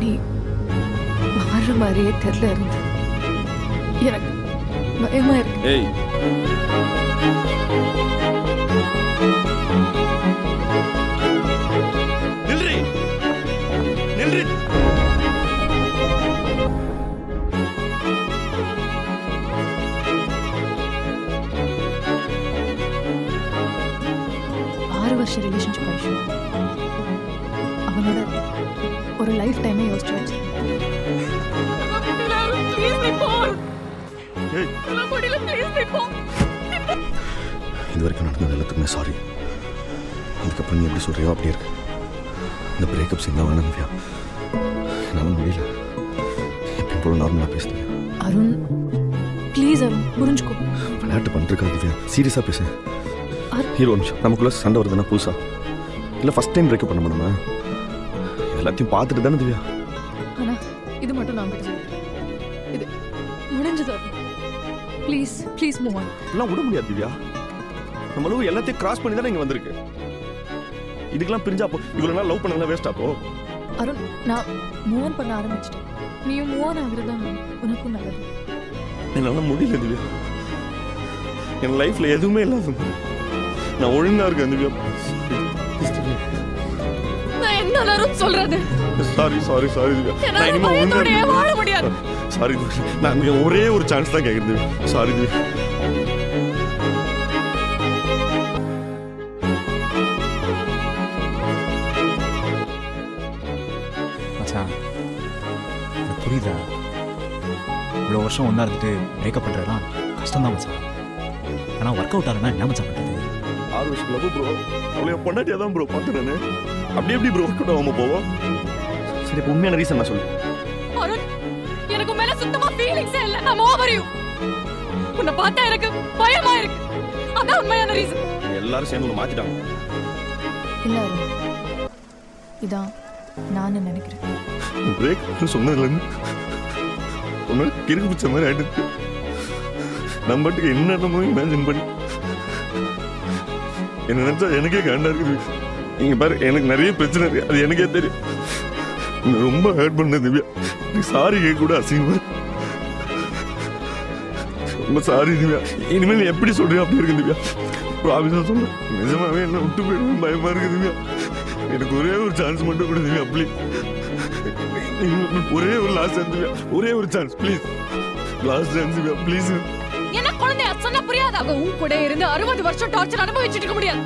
நீ மாறுற மாதிரியே தெரியல இருந்து எனக்கு பயமா இருக்கு. ஏய் நில்றி நில்றி. 6 வருஷ ரிலேஷன்ஷிப் ஆயிடுச்சு. அவனோட ஒரு லைஃப் டைமே யோசிச்சு வச்சு இது வரைக்கும் நடந்தது எல்லாத்துக்குமே சாரி. அதுக்கப்புறம் நீ எப்படி சொல்றியோ அப்படி இருக்கு. இந்த பிரேக்கப் சீன் தான் வேணாம் திவ்யா. என்னால் முடியல. எப்பயும் போல நார்மலாக பேசுறேன். அருண் ப்ளீஸ் அருண் புரிஞ்சுக்கோ. விளையாட்டு பண்ணிருக்கா திவ்யா, சீரியஸாக பேச. ஹீரோ நிமிஷம் நமக்குள்ள சண்டை வருதுன்னா புதுசா இல்லை ஃபர்ஸ்ட் டைம் பிரேக்கப் பண்ண மாட்டோமா? எல்லாத்தையும் பார்த்துட்டு தானே திவ்யா. ஆனா இது மட்டும் நான் கிட்ட சொல்றேன், இது முடிஞ்சது Arun. Please please move on. எல்லாம் விட முடியாது திவ்யா. நம்மளும் எல்லாத்தையும் கிராஸ் பண்ணி தானே இங்கே வந்திருக்கு. இதுக்கெல்லாம் பிரிஞ்சா இவ்வளோ நாள் லவ் பண்ணலாம் வேஸ்ட் ஆப்போ. அருண் நான் மூவ் ஆன் பண்ண ஆரம்பிச்சிட்டேன். நீயும் மூவ் ஆன் ஆகுறது தான் உனக்கும் நல்லது. என்னால் முடியல திவ்யா. என் லைஃப்ல எதுவுமே இல்லாத நான் ஒழுங்கா இருக்கேன் திவ்யா. நான் என்ன அருண் சொல்றது? Sorry sorry sorry Divya. நான் இனிமே ஒழுங்கா வாழ முடியாது. சாரி திவ்யா. நான் ஒரே ஒரு சான்ஸ் தான் கேட்குறேன் திவ்யா. சாரி திவ்யா. மச்சான் புரியுதா? இவ்வளோ வருஷம் ஒன்றா இருந்துட்டு பிரேக்கப் பண்ணுறதுலாம் கஷ்டம் தான் மச்சான். ஆனால் ஒர்க் அவுட் ஆகலன்னா என்ன மச்சான் பண்ணுறது? 6 வருஷம் லவ் ப்ரோ. அவளைய பொண்டாட்டியா தான் ப்ரோ பார்த்தேன் நான். அப்படி எப்படி ப்ரோ ஒர்க் அவுட் ஆகாம போவோம்? சரி இப்போ உண்மையான ரீசன் நான் சொல்லு. அருண் எனக்கு மேல சுத்தமா ஃபீலிங்ஸே இல்ல. I'm over you. உன்னை பார்த்தா எனக்கு பயமா இருக்கு. அதான் உண்மையான ரீசன். எல்லாரும் சேர்ந்து உன்னை மாத்திட்டாங்க. இல்ல அருண், இதான் நான் நினைக்கிறேன். பிரேக் சொன்னதுலேருந்து ஒன்று கிறுக்கு பிடிச்ச மாதிரி ஆயிடுச்சு. நம்ம பாட்டுக்கு என்னென்னமோ இமேஜின் பண்ணி என்ன நினைச்சா எனக்கே காண்டா இருக்குது. நீங்க பாரு, எனக்கு நிறைய பிரச்சனை இருக்கு, அது எனக்கே தெரியும். ரொம்ப ஹர்ட் பண்ண திவ்யா. சாரி கேட்க கூட அசிங்கமா. ரொம்ப சாரி திவ்யா. இனிமேல் நீ எப்படி சொல்றியோ அப்படி இருக்கு திவ்யா. ப்ராமிஸா சொல்றேன், நிஜமாவே என்ன விட்டு போயிடுவேன் பயமா இருக்கு திவ்யா. எனக்கு ஒரே ஒரு சான்ஸ் மட்டும் கொடு திவ்யா ப்ளீஸ். ஒரே ஒரு லாஸ்ட் சான்ஸ் திவ்யா. ஒரே ஒரு chance please. Last chance Divya please. என்ன குழந்தையா சொன்னா புரியாதா? உன் கூட இருந்து 60 வருஷம் டார்ச்சர் அனுபவிச்சுட்டு இருக்க முடியாது.